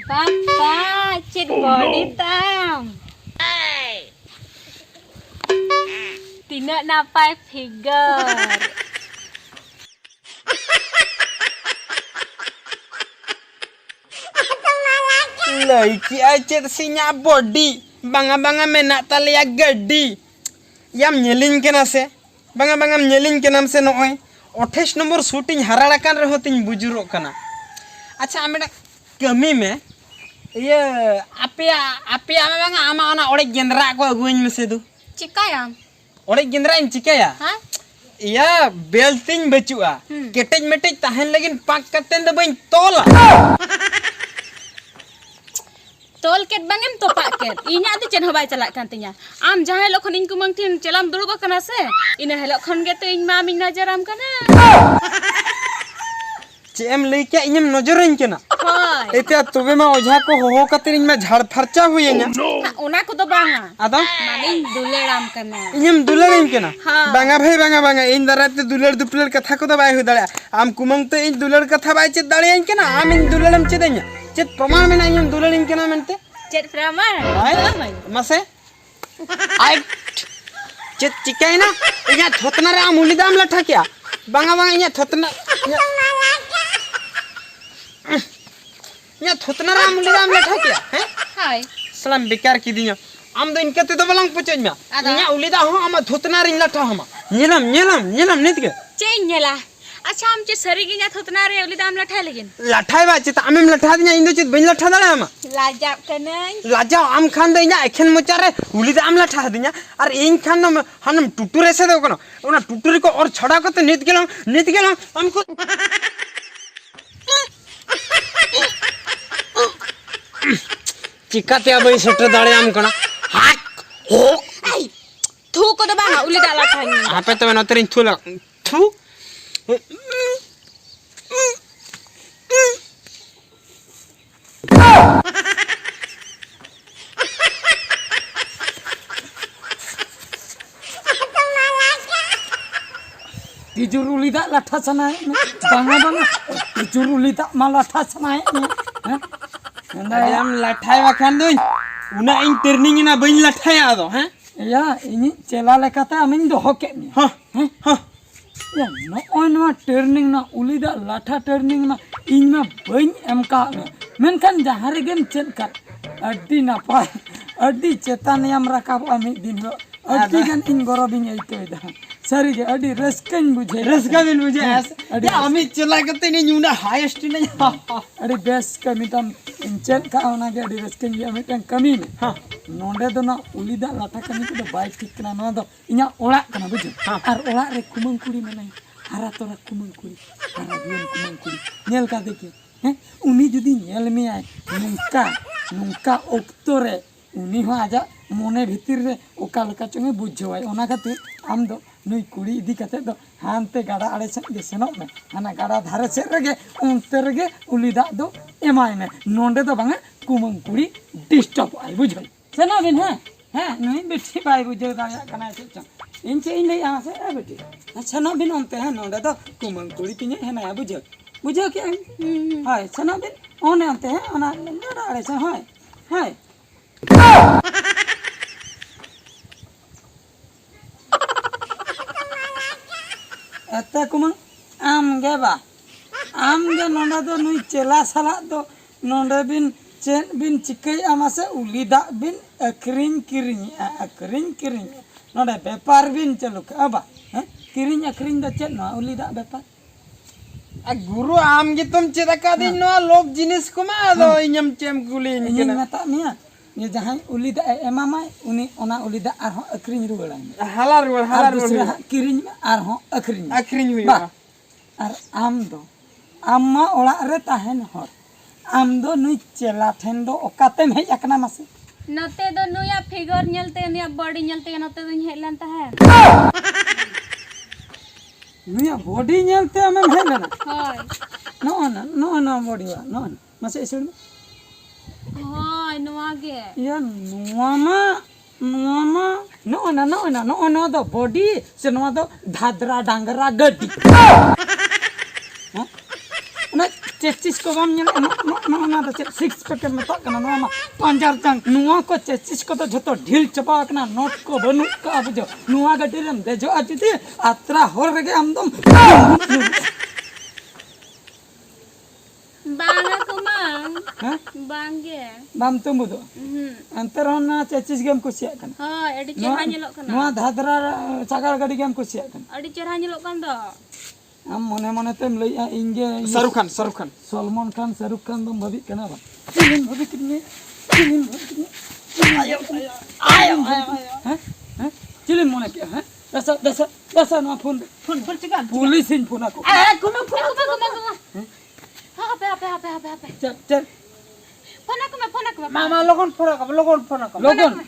Papa, cek body tam. Tidak napai figure. लड़की आचे सिंया body बांगा बांगा में नातालिया गड्डी याम नेलिंग के ना से बांगा बांगा नेलिंग के नाम से नॉय 28 नंबर शूटिंग हराड़ा कान रहो तिन बुजुरो कना। अच्छा आमेडा कमी में ये आपे आमे बांगा आमा ओना ओड़े गेंद्रा को अगुइन में से दु Cikayam. ओड़े गेंद्रा इन चिकाया Hah? या बेल्टिंग बचुआ केटेज मेटेज ताहन लेकिन पाक कतेन द बइन तोला Tol ket bangem topak ket. Inya tu chen hobai chalak kan tinya. Am jahe lok khon ing kumang tin celam durug kana se. Ina helok khon ge tu ing ma ming najaram kana. चेम लेके enum नजरन केना Hoi. एते तबे मा ओझा को हो कतिर इन में झाड़ फरचा हुई ना Ona ko do banga. आदा Mani duleram kana. इनम दुलर केना हाँ। बांगा भाई बांगा इन दराते दुलर दुपलर कथा को दबाय हो दड़ा आम कुमंग तो इन दुलर कथा बाय चे दड़े इन केना आम इन दुलरम चे दे냐 चे प्रमाण में इन दुलर इन केना मनते Chet praman. आय मसे आय चे चिकाई ना इया थोतना रे आम उली दाम लठा क्या बांगा बांगा इया थोतना इया थोतना रे आम उली दाम लठा क्या हैं Hai. सलाम बेकार की दिया आम दो इनके तो बलंग पूछे में इया उलीदा हो हम थोतना रिन लठा हम नीलम नित के Ceng nyela. Acha am che sari gi nya thotna re uli dam latha legin. लठाई बा चित आमेम लठा दिया इंदो चित बइन लठा दड़ा हम Lajap kana. लाजा आम खान दे इया एखन मोचारे उलीदा आम लठा दिया और इन खान न हम टुटुरे से दो कनो ओना टुटुरी को और छड़ा को तो नित गेलम हमको चिकाते अब सेटर दड़े आम कना हाक हो Ai. Thu ko do banga uli da latha ni. आपे तो मैं नतरिन थू Tijuruli tak latha sana banga tijuruli tak malah latha sana अरे हम लठाई वखान दो उना इन टर्निंग ना बइन लठाई आ दो हैं ya ini cela lekata amin doho ke ni हां हां ya no on ma turning na uli da latha turning na in ma bain emka menkan jahare gem chen ka adi napa adi chetan yam rakab ami din lo adi gan in gorobin aito ida sari ge adi raskan bujhe रसका बिन मुझे ऐसे हम चला करते नहीं यूना highest नहीं adi bes kami tam chen ka ona ge adi raskan ge ami tan kami me हां नोंडे दो ना उलीदा लाटा कमी को बाइक ठीक करना ना दो इन्या ओला करना बुझे और ओला रे कुमंग कुड़ी में नहीं हरा तोरा कुमंग कुड़ी हरा बियन कुमंग कुड़ी नेल का देखिए हैं उन्हीं जुदी नेल में आए नुंका ओक्तोरे उन्हीं हो आजा मोने भीतर रे ओका लका चंगे बुझवाई ओना खातिर आम दो नुई कुड़ी इदी कते दो हानते गाड़ा आड़े से गे सेनो में हाना गाड़ा धारे से रगे उनते रगे उलीदा दो एमाय में नोंडे दो बांगे कुमंग कुड़ी डिस्टर्ब आई बुझाई सेना बिन है नहीं बेटी भाई बुझे दाया कना से इन से इन ले यहां से ए बेटी अच्छा ना बिन उनते है नोंडे दो कुमंग कुड़ी किने है ना बुझे बुझो क्या हाय सना बिन ओने आते हैं ओना डाड़े से हाय हाय एते कुमंग आम गे बा आम गे नोंडा दो नुई चेला साला दो नोंडे बिन चेन बिन चिकई आमासे उली दा बिन अखरिन किरिन नोंडे व्यापार बिन चलू का बा हैं किरिन अखरिन दो चेन ना उली दा व्यापार गुरु आम गे तुम चेदा दिन नो लोक जिनिस को मा दो इनम चेम कुली ini mata miya ये जहां उली दा एमामाय उनी ओना उली दा आर हो अखरिन रुगड़ा हाला दूसरा किरिन में आर हो अखरिन हुआ आर आम दो आमा ओला रे ताहेन हर आम दो नुई चेला ठेन दो ओकातेम हेज अकना मासे नते दो नुया फिगर ñelte नुया बॉडी ñelte नते दो हेज लेन ता है नुया बॉडी ñelte आमेम हेज लेना हाय नो ना बॉडी वा नो मासे इसुर में हाय नुआ गे या नुआमा नो दो बॉडी से नो दो धादरा डांगरा गड्डी ना चेचिस को बम ñel नो ना दो सिक्स पैक में तो कना नो मा पंजार तंग नुआ को चेचिस को तो झतो ढील चपा कना नोट को बनु का बुझो नुआ गड्डी रम दे जो अतिथि आत्रा होर रे हमदम बांगा कुमांग हां बांगे बाम तुम दो अंतर होना चेचिस गेम कुसिया कना हाय एडी चेहरा ñelok kana नुआ धादरा सागार गड्डी गेम कुसिया कना एडी चेहरा ñelok kan do am mone तेम लइया इंगे शाहरुख खान सलमान खान शाहरुख खान दम भाभी कना बा भाभी कितने आयो हैं चिलिन मोने के हैं दसा ना फोन चिका पुलिस इन फोन को kuma ha चल फोन kuma मामा लोगन फोन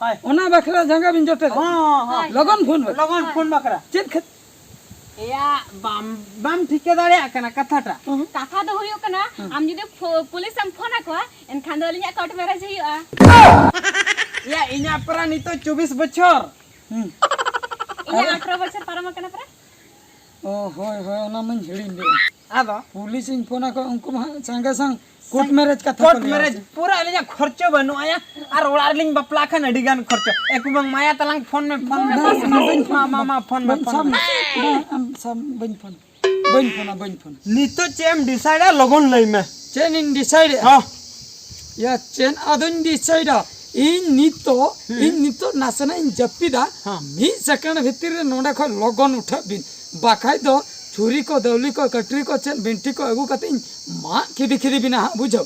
हाय ओना बखरा जंगा बिन जोटे हां लगन फोन बकरा चेक खत या बाम ठीके दाड़िया कना कथाटा काथा दो होयो kana am judi police am phone akwa enkhan do linya court marriage huyuga या इना परा नितो 24 बछर inya 18 बछर param kana para ओ होय ओना मन झिड़िन दे आदो पुलिस इन फोन को उनको संगे संग कोर्ट मैरिज कथा कोर्ट मैरिज पूरा लिया खर्चो बनु आया आर ओड़ार लिंग बपला खान अडिगान खर्चो एकबंग माया तलांग फोन में मामा फोन में सब बन फोन नितो चेम डिसाइड लगन लई में चेन इन डिसाइड हां या चेन अदन डिसाइड इन नितो नासना इन जपिदा मी सेकंड भीतर नोडा ख लगन उठा बिन बाखाय दो छुरी को दौली को कटरी को चेन बिंटी को अगु कते मा खिदी बिना बुझो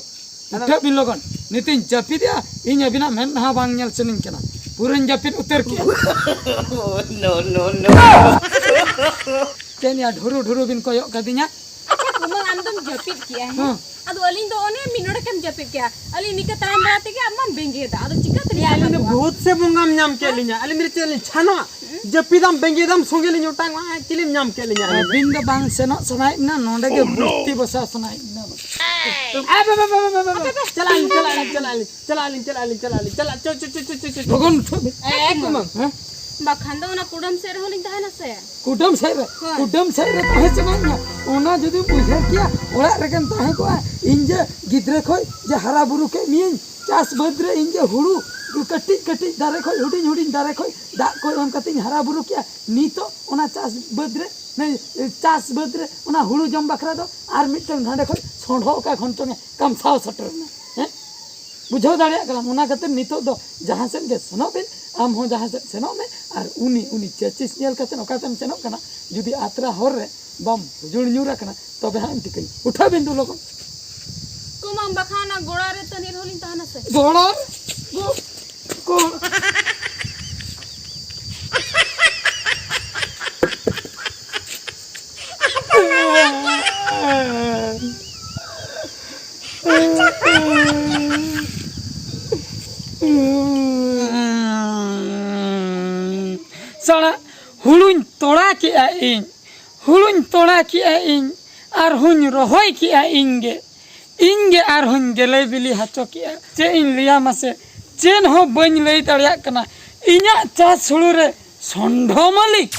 उठा बिन लगन नितिन जपि दिया इन अबिना मेन हा बांग नेल चनिन केना पूरन जपिन उतर के नो चेन या ढुरु बिन को यो कदिnya अच्छा kumang am dum japit kiya hai adu alin do one minute kem japit kiya ali nika time rate ke amman bengi da adu chika tri ali ne बहुत से मुंगाम नाम के लिया ali मेरे चेन छानो जपिदम बेंगेदम सोंगे लियो टांग चिलिम नाम के लिया बिन द बांग सेनो सनाइ ना नोंडे के बुत्ती बसा सनाइ ना चल Bhagan bakhan do na kudam ser holin tahana se कुटुम से ताहे चना ओना जदि बुझे किया ओला रेकन ताहे को इंजे गिद्रे खय जे हरा बुरु के मिन चास बद्रे इंजे हुडू कटी दारे खय हुडिन दारे खय दा को हम कति हरा बुरु किया नीतो ओना चास बद्रे ओना हुडू जम बखरा दो आर मिटन धाडे खय सोंढो का खंतो में कमसाव सटर में हैं बुझो दाड़िया कला ओना कते नीतो दो जहां से के सनो बिन आम हो जहां से सेनो में और उनी चेचिस नेल कते ओकातेम सेनो कना जुदी आत्रा होर रे बम जुड़ न्यूरा कना तबे हम टिकई उठा बिंदु लोग kumang bakhana goda re tanir holin tahana se गोड़ा को साला हुलुन तोड़ा के इन आर हुन रोहय के इंगे आर हुन गेले बिली हाचो के चे इन लिया मासे चेन हो बन लई दाड़िया कना इना चास हुलु रे संढो मालिक